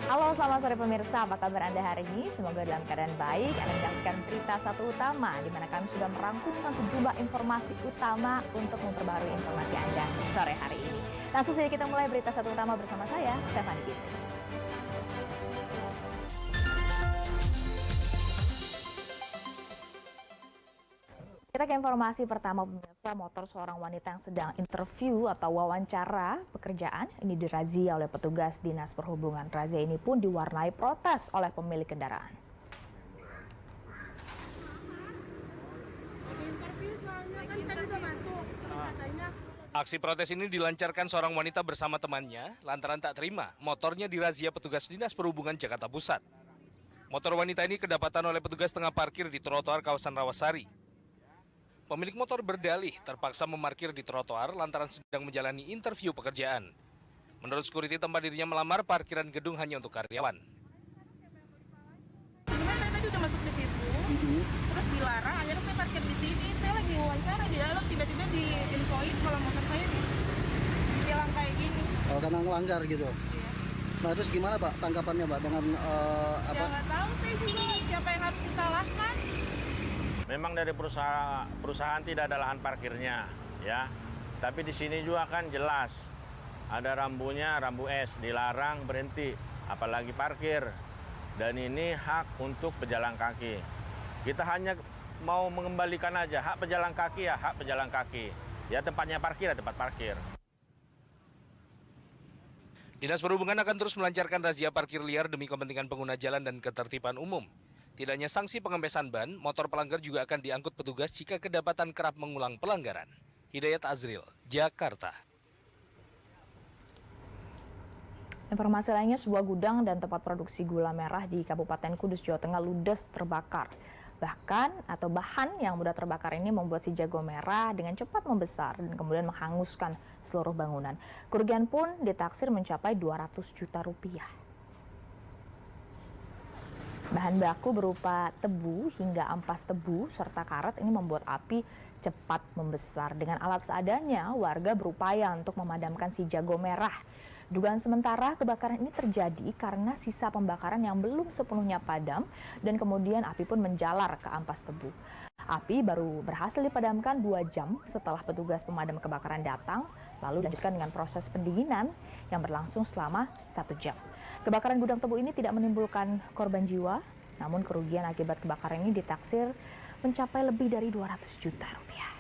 Halo, selamat sore pemirsa. Apa kabar Anda hari ini? Semoga dalam keadaan baik. Anda menyaksikan berita satu utama, di mana kami sudah merangkumkan sejumlah informasi utama untuk memperbarui informasi Anda sore hari ini. Langsung saja kita mulai berita satu utama bersama saya, Stefani Gita. Kita ke informasi pertama pemirsa, motor seorang wanita yang sedang interview atau wawancara pekerjaan ini dirazia oleh petugas Dinas Perhubungan. Razia ini pun diwarnai protes oleh pemilik kendaraan. Aksi protes ini dilancarkan seorang wanita bersama temannya lantaran tak terima motornya dirazia petugas Dinas Perhubungan Jakarta Pusat. Motor wanita ini kedapatan oleh petugas tengah parkir di trotoar kawasan Rawasari. Pemilik motor berdalih terpaksa memarkir di trotoar lantaran sedang menjalani interview pekerjaan. Menurut security, tempat dirinya melamar parkiran gedung hanya untuk karyawan. Sebenarnya saya tadi udah masuk di situ, terus dilarang, akhirnya saya parkir di sini. Saya lagi wawancara di dalam, tiba-tiba diinfoin kalau motor saya ditilang kayak gini. Oh, karena ngelanggar gitu? Iya. Nah, terus gimana Pak tanggapannya Pak dengan Ya nggak tahu saya juga siapa yang harus disalahkan. Memang dari perusahaan tidak ada lahan parkirnya, ya. Tapi di sini juga kan jelas ada rambunya, rambu S, dilarang berhenti, apalagi parkir. Dan ini hak untuk pejalan kaki. Kita hanya mau mengembalikan aja hak pejalan kaki ya, hak pejalan kaki. Ya tempatnya parkir ya tempat parkir. Dinas Perhubungan akan terus melancarkan razia parkir liar demi kepentingan pengguna jalan dan ketertiban umum. Tidak hanya sanksi pengembesan ban, motor pelanggar juga akan diangkut petugas jika kedapatan kerap mengulang pelanggaran. Hidayat Azril, Jakarta. Informasi lainnya, sebuah gudang dan tempat produksi gula merah di Kabupaten Kudus, Jawa Tengah ludes terbakar. Bahan yang mudah terbakar ini membuat si jago merah dengan cepat membesar dan kemudian menghanguskan seluruh bangunan. Kerugian pun ditaksir mencapai 200 juta rupiah. Bahan baku berupa tebu hingga ampas tebu serta karet ini membuat api cepat membesar. Dengan alat seadanya, warga berupaya untuk memadamkan si jago merah. Dugaan sementara kebakaran ini terjadi karena sisa pembakaran yang belum sepenuhnya padam dan kemudian api pun menjalar ke ampas tebu. Api baru berhasil dipadamkan 2 jam setelah petugas pemadam kebakaran datang, lalu dilanjutkan dengan proses pendinginan yang berlangsung selama 1 jam. Kebakaran gudang tebu ini tidak menimbulkan korban jiwa, namun kerugian akibat kebakaran ini ditaksir mencapai lebih dari 200 juta rupiah.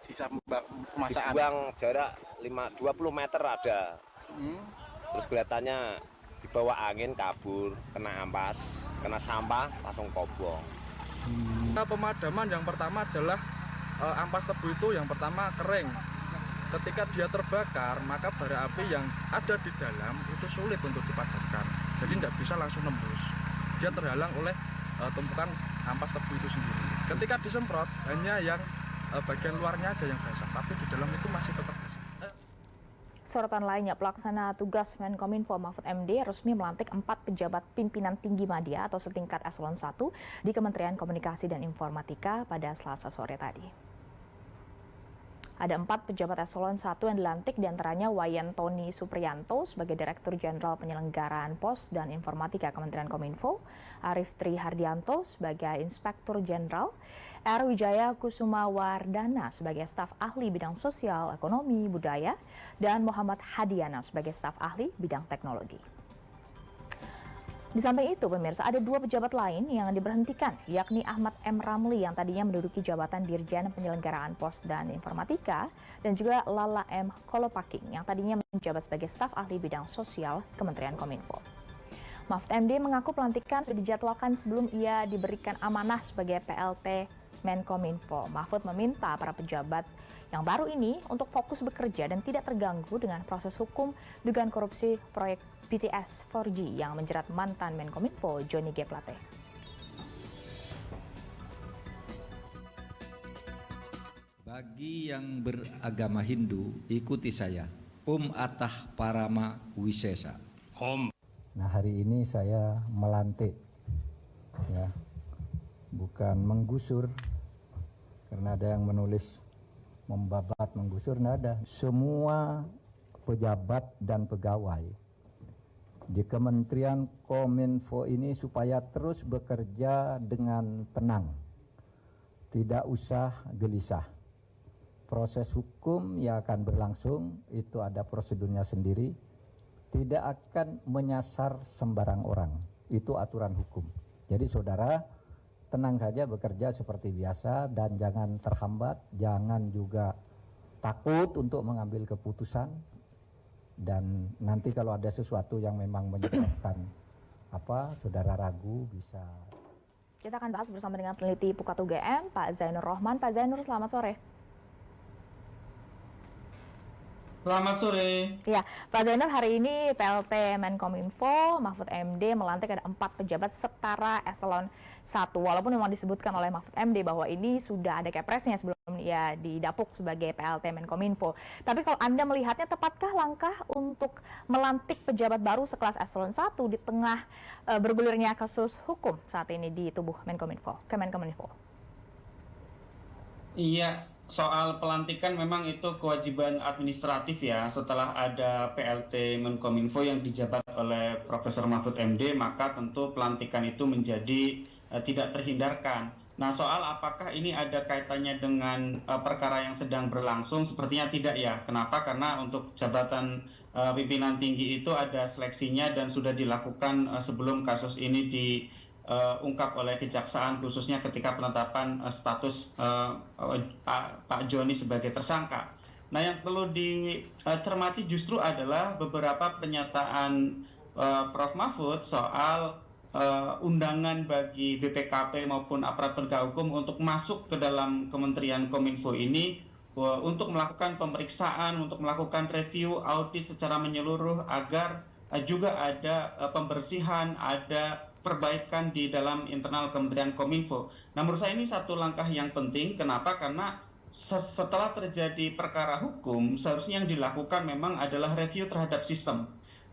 Sisa pemasangan. Dibuang jarak 20 meter ada. Terus kelihatannya dibawa angin kabur, kena ampas, kena sampah, langsung kobong. Pemadaman yang pertama adalah ampas tebu itu yang pertama kering. Ketika dia terbakar, maka bara api yang ada di dalam itu sulit untuk dipadamkan. Jadi tidak bisa langsung nembus. Dia terhalang oleh tumpukan ampas tebu itu sendiri. Ketika disemprot, hanya yang bagian luarnya aja yang basah, tapi di dalam itu masih tetap basah. Sorotan lainnya, pelaksana tugas Menkominfo Mahfud MD resmi melantik 4 pejabat pimpinan tinggi media atau setingkat eselon 1 di Kementerian Komunikasi dan Informatika pada Selasa sore tadi. Ada 4 pejabat eselon 1 yang dilantik, diantaranya Wayan Tony Supriyanto sebagai Direktur Jenderal Penyelenggaraan Pos dan Informatika Kementerian Kominfo, Arif Tri Hardianto sebagai Inspektur Jenderal, R. Wijaya Kusumawardana sebagai Staf Ahli Bidang Sosial, Ekonomi, Budaya, dan Muhammad Hadiana sebagai Staf Ahli Bidang Teknologi. Di samping itu, pemirsa, ada 2 pejabat lain yang diberhentikan, yakni Ahmad M. Ramli yang tadinya menduduki jabatan Dirjen Penyelenggaraan Pos dan Informatika, dan juga Lala M. Kolopaking yang tadinya menjabat sebagai Staf Ahli Bidang Sosial Kementerian Kominfo. Mahfud MD mengaku pelantikan sudah dijadwalkan sebelum ia diberikan amanah sebagai PLT Menkominfo. Mahfud meminta para pejabat yang baru ini untuk fokus bekerja dan tidak terganggu dengan proses hukum dugaan korupsi proyek BTS 4G yang menjerat mantan Menkominfo Johnny G. Plate. Bagi yang beragama Hindu, ikuti saya. Atah Parama Wisesa. Nah, hari ini saya melantik, ya, bukan menggusur, karena ada yang menulis membabat, menggusur, nggak ada. Semua pejabat dan pegawai di Kementerian Kominfo ini supaya terus bekerja dengan tenang, tidak usah gelisah. Proses hukum yang akan berlangsung itu ada prosedurnya sendiri, tidak akan menyasar sembarang orang, itu aturan hukum. Jadi saudara tenang saja bekerja seperti biasa dan jangan terhambat, jangan juga takut untuk mengambil keputusan. Dan nanti kalau ada sesuatu yang memang menyebabkan saudara ragu bisa. Kita akan bahas bersama dengan peneliti Pukat UGM, Pak Zainur Rohman. Pak Zainur, selamat sore. Selamat sore. Ya, Pak Zainur, hari ini PLT Menkominfo Mahfud MD melantik ada 4 pejabat setara eselon 1. Walaupun memang disebutkan oleh Mahfud MD bahwa ini sudah ada kepresnya sebelum ia didapuk sebagai PLT Menkominfo. Tapi kalau Anda melihatnya, tepatkah langkah untuk melantik pejabat baru sekelas eselon 1 di tengah bergulirnya kasus hukum saat ini di tubuh Kemenkominfo? Iya, soal pelantikan memang itu kewajiban administratif ya. Setelah ada PLT Menkominfo yang dijabat oleh Profesor Mahfud MD, maka tentu pelantikan itu menjadi tidak terhindarkan. Nah, soal apakah ini ada kaitannya dengan perkara yang sedang berlangsung, sepertinya tidak ya. Kenapa? Karena untuk jabatan pimpinan tinggi itu ada seleksinya dan sudah dilakukan sebelum kasus ini diungkap oleh Kejaksaan, khususnya ketika penetapan status Pak Joni sebagai tersangka. Nah, yang perlu dicermati justru adalah beberapa pernyataan Prof. Mahfud soal undangan bagi BPKP maupun aparat penegak hukum untuk masuk ke dalam Kementerian Kominfo ini untuk melakukan pemeriksaan, untuk melakukan review, audit secara menyeluruh agar juga ada pembersihan, ada perbaikan di dalam internal Kementerian Kominfo. Nah, menurut saya ini satu langkah yang penting. Kenapa? Karena setelah terjadi perkara hukum, seharusnya yang dilakukan memang adalah review terhadap sistem.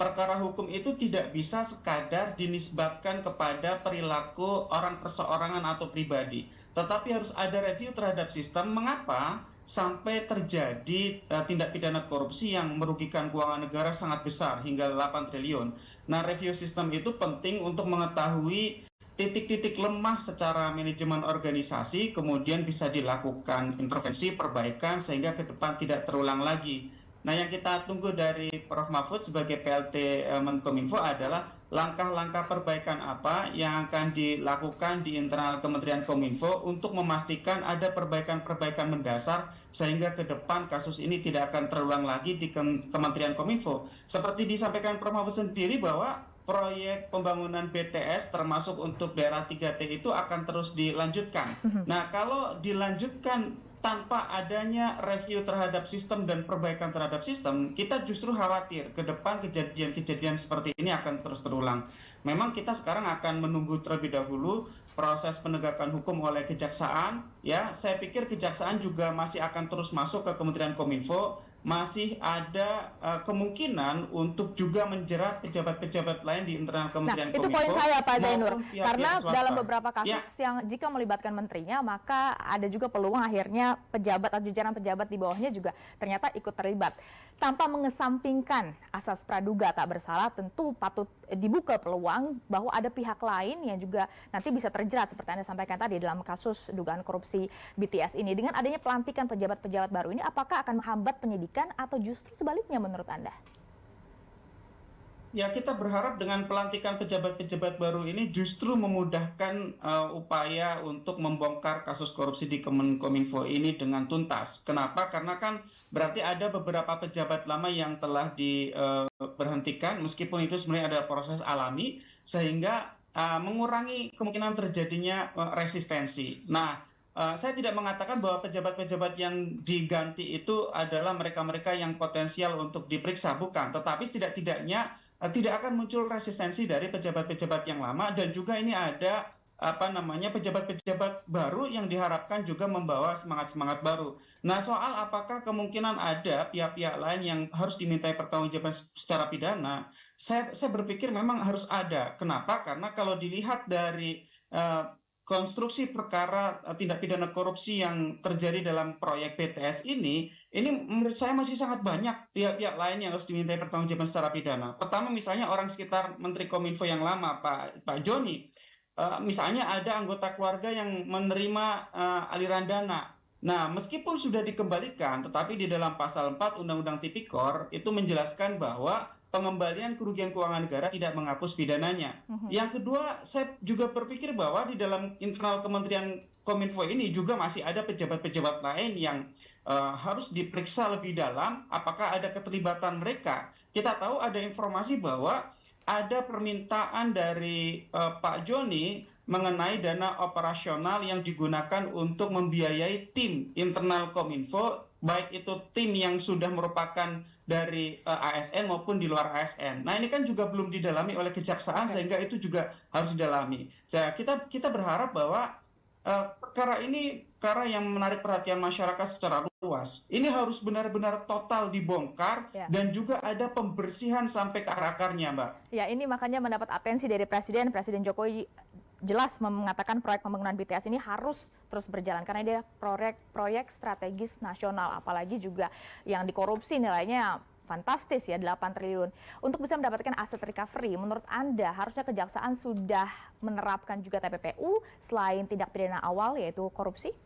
Perkara hukum itu tidak bisa sekadar dinisbatkan kepada perilaku orang perseorangan atau pribadi, tetapi harus ada review terhadap sistem. Mengapa sampai terjadi tindak pidana korupsi yang merugikan keuangan negara sangat besar hingga 8 triliun. Nah, review sistem itu penting untuk mengetahui titik-titik lemah secara manajemen organisasi, kemudian bisa dilakukan intervensi, perbaikan sehingga ke depan tidak terulang lagi. Nah, yang kita tunggu dari Prof. Mahfud sebagai PLT Menkominfo adalah langkah-langkah perbaikan apa yang akan dilakukan di internal Kementerian Kominfo untuk memastikan ada perbaikan-perbaikan mendasar sehingga ke depan kasus ini tidak akan terulang lagi di Kementerian Kominfo. Seperti disampaikan Prof. Mahfud sendiri bahwa proyek pembangunan BTS termasuk untuk daerah 3T itu akan terus dilanjutkan. Nah, kalau dilanjutkan tanpa adanya review terhadap sistem dan perbaikan terhadap sistem, kita justru khawatir ke depan kejadian-kejadian seperti ini akan terus terulang. Memang kita sekarang akan menunggu terlebih dahulu proses penegakan hukum oleh Kejaksaan. Ya, saya pikir Kejaksaan juga masih akan terus masuk ke Kementerian Kominfo. Masih ada kemungkinan untuk juga menjerat pejabat-pejabat lain di internal Kementerian Kominfo. Itu poin saya, Pak Zainur. Karena dalam beberapa kasus yang jika melibatkan menterinya, maka ada juga peluang akhirnya pejabat atau jajaran pejabat di bawahnya juga ternyata ikut terlibat. Tanpa mengesampingkan asas praduga tak bersalah, tentu patut dibuka peluang bahwa ada pihak lain yang juga nanti bisa terjerat seperti Anda sampaikan tadi dalam kasus dugaan korupsi BTS ini. Dengan adanya pelantikan pejabat-pejabat baru ini, apakah akan menghambat penyidikan atau justru sebaliknya menurut Anda? Ya, kita berharap dengan pelantikan pejabat-pejabat baru ini justru memudahkan upaya untuk membongkar kasus korupsi di Kemenkominfo ini dengan tuntas. Kenapa? Karena kan berarti ada beberapa pejabat lama yang telah diberhentikan, meskipun itu sebenarnya ada proses alami, sehingga mengurangi kemungkinan terjadinya resistensi. Nah, saya tidak mengatakan bahwa pejabat-pejabat yang diganti itu adalah mereka-mereka yang potensial untuk diperiksa, bukan. Tetapi setidak-tidaknya tidak akan muncul resistensi dari pejabat-pejabat yang lama, dan juga ini ada pejabat-pejabat baru yang diharapkan juga membawa semangat-semangat baru. Nah, soal apakah kemungkinan ada pihak-pihak lain yang harus dimintai pertanggungjawaban secara pidana, saya berpikir memang harus ada. Kenapa? Karena kalau dilihat dari konstruksi perkara tindak pidana korupsi yang terjadi dalam proyek BTS ini menurut saya masih sangat banyak pihak-pihak lain yang harus dimintai pertanggungjawaban secara pidana. Pertama misalnya orang sekitar Menteri Kominfo yang lama, Pak Joni. Misalnya ada anggota keluarga yang menerima aliran dana. Nah, meskipun sudah dikembalikan, tetapi di dalam pasal 4 Undang-Undang Tipikor itu menjelaskan bahwa pengembalian kerugian keuangan negara tidak menghapus pidananya. Yang kedua, saya juga berpikir bahwa di dalam internal Kementerian Kominfo ini juga masih ada pejabat-pejabat lain yang harus diperiksa lebih dalam apakah ada keterlibatan mereka. Kita tahu ada informasi bahwa ada permintaan dari Pak Joni mengenai dana operasional yang digunakan untuk membiayai tim internal Kominfo, baik itu tim yang sudah merupakan dari ASN maupun di luar ASN. Nah, ini kan juga belum didalami oleh kejaksaan, sehingga itu juga harus didalami. Kita berharap bahwa perkara ini perkara yang menarik perhatian masyarakat secara luas. Ini harus benar-benar total dibongkar dan juga ada pembersihan sampai ke akar-akarnya, Mbak. Ya, ini makanya mendapat atensi dari Presiden Jokowi jelas mengatakan proyek pembangunan BTS ini harus terus berjalan karena dia proyek strategis nasional, apalagi juga yang dikorupsi nilainya fantastis ya, 8 triliun. Untuk bisa mendapatkan aset recovery, menurut Anda harusnya kejaksaan sudah menerapkan juga TPPU selain tindak pidana awal yaitu korupsi?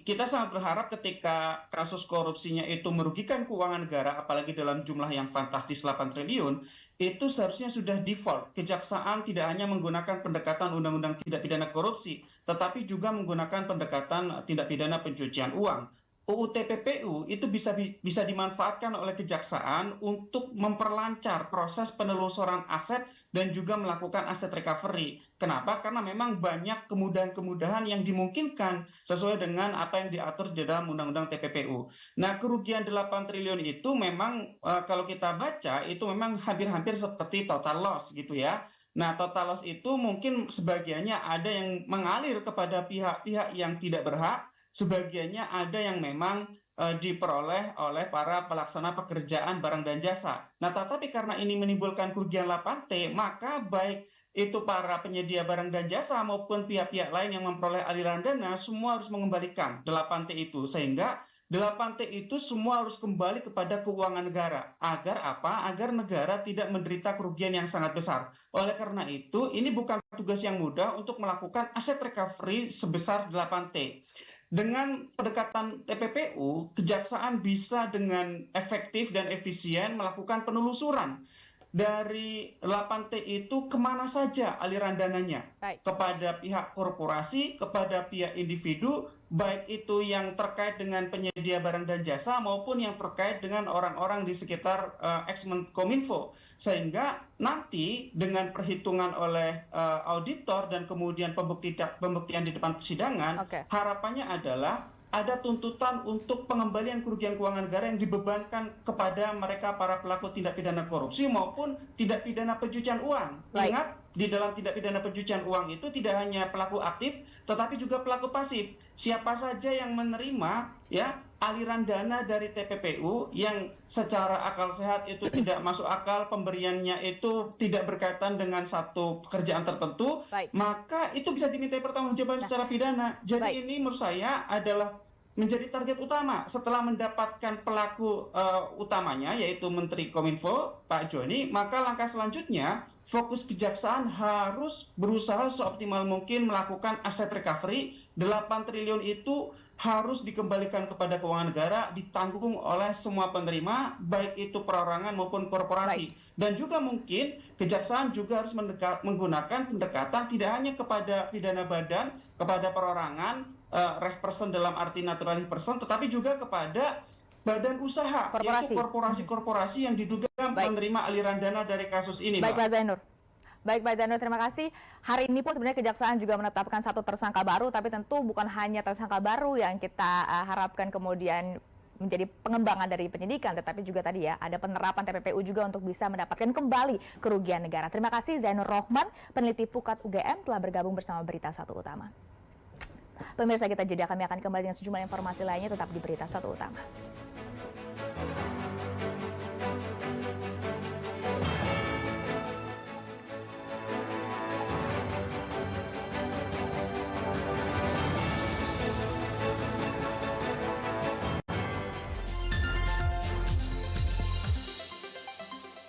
Kita sangat berharap ketika kasus korupsinya itu merugikan keuangan negara, apalagi dalam jumlah yang fantastis 8 triliun, itu seharusnya sudah default. Kejaksaan tidak hanya menggunakan pendekatan undang-undang tindak pidana korupsi, tetapi juga menggunakan pendekatan tindak pidana pencucian uang. UU TPPU itu bisa dimanfaatkan oleh kejaksaan untuk memperlancar proses penelusuran aset dan juga melakukan aset recovery. Kenapa? Karena memang banyak kemudahan-kemudahan yang dimungkinkan sesuai dengan apa yang diatur di dalam Undang-Undang TPPU. Nah, kerugian 8 triliun itu memang kalau kita baca itu memang hampir-hampir seperti total loss gitu ya. Nah, total loss itu mungkin sebagiannya ada yang mengalir kepada pihak-pihak yang tidak berhak, sebagiannya ada yang memang diperoleh oleh para pelaksana pekerjaan barang dan jasa. Nah, tetapi karena ini menimbulkan kerugian 8T, maka baik itu para penyedia barang dan jasa maupun pihak-pihak lain yang memperoleh aliran dana, semua harus mengembalikan 8T itu. Sehingga 8T itu semua harus kembali kepada keuangan negara. Agar apa? Agar negara tidak menderita kerugian yang sangat besar. Oleh karena itu, ini bukan tugas yang mudah untuk melakukan aset recovery sebesar 8T. Dengan pendekatan TPPU, kejaksaan bisa dengan efektif dan efisien melakukan penelusuran dari 8T itu kemana saja aliran dananya. Kepada pihak korporasi, kepada pihak individu, baik itu yang terkait dengan penyedia barang dan jasa maupun yang terkait dengan orang-orang di sekitar ex-Kominfo. Sehingga nanti dengan perhitungan oleh auditor dan kemudian pembuktian di depan persidangan, harapannya adalah ada tuntutan untuk pengembalian kerugian keuangan negara yang dibebankan kepada mereka para pelaku tindak pidana korupsi maupun tindak pidana pencucian uang. Ingat, di dalam tindak pidana pencucian uang itu tidak hanya pelaku aktif, tetapi juga pelaku pasif. Siapa saja yang menerima aliran dana dari TPPU yang secara akal sehat itu tidak masuk akal, pemberiannya itu tidak berkaitan dengan satu pekerjaan tertentu, maka itu bisa dimintai pertanggungjawaban secara pidana. Jadi ini menurut saya adalah menjadi target utama setelah mendapatkan pelaku utamanya yaitu Menteri Kominfo Pak Joni, maka langkah selanjutnya fokus kejaksaan harus berusaha seoptimal mungkin melakukan aset recovery. 8 triliun itu harus dikembalikan kepada keuangan negara, ditanggung oleh semua penerima, baik itu perorangan maupun korporasi. Dan juga mungkin kejaksaan juga harus menggunakan pendekatan tidak hanya kepada pidana badan, kepada perorangan, reh person dalam arti naturalih person, tetapi juga kepada badan usaha, yaitu korporasi-korporasi yang diduga menerima aliran dana dari kasus ini. Baik, Pak Zainur. Baik, Pak Zainur, terima kasih. Hari ini pun sebenarnya kejaksaan juga menetapkan satu tersangka baru, tapi tentu bukan hanya tersangka baru yang kita harapkan kemudian menjadi pengembangan dari penyidikan, tetapi juga tadi ya ada penerapan TPPU juga untuk bisa mendapatkan kembali kerugian negara. Terima kasih Zainur Rohman, peneliti Pukat UGM telah bergabung bersama Berita Satu Utama. Pemirsa, kita jeda, kami akan kembali dengan sejumlah informasi lainnya tetap di Berita Satu Utama.